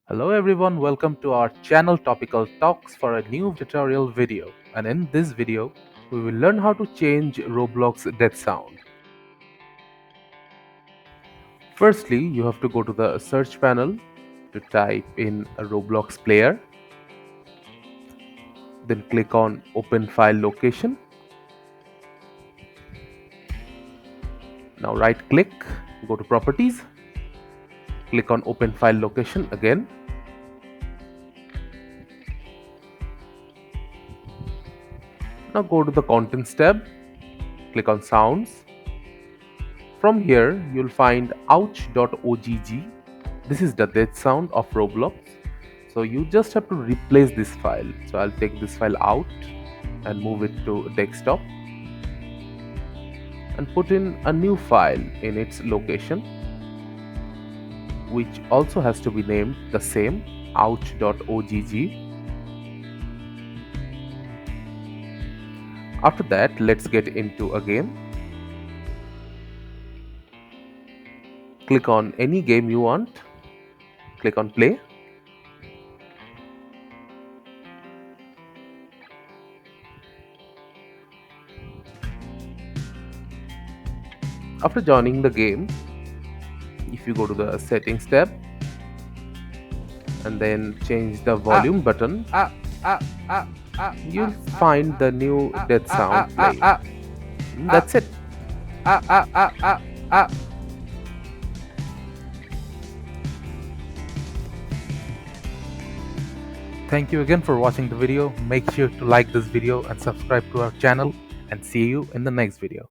Hello everyone, welcome to our channel Topical Talks for a new tutorial video. And in this video, we will learn how to change Roblox death sound. Firstly, you have to go to the search panel to type in a Roblox player. Then click on Open File Location. Now right click, go to Properties, click on Open File Location again. Now go to the Contents tab, click on Sounds. From here, you'll find ouch.ogg. This is the death sound of Roblox. So you just have to replace this file. So I'll take this file out and move it to desktop and put in a new file in its location, which also has to be named the same, ouch.ogg. After that, let's get into a game. Click on any game you want, click on play. After joining the game, if you go to the settings tab and then change the volume button, you'll find the new death sound playing. That's it. Thank you again for watching the video. Make sure to like this video and subscribe to our channel, and see you in the next video.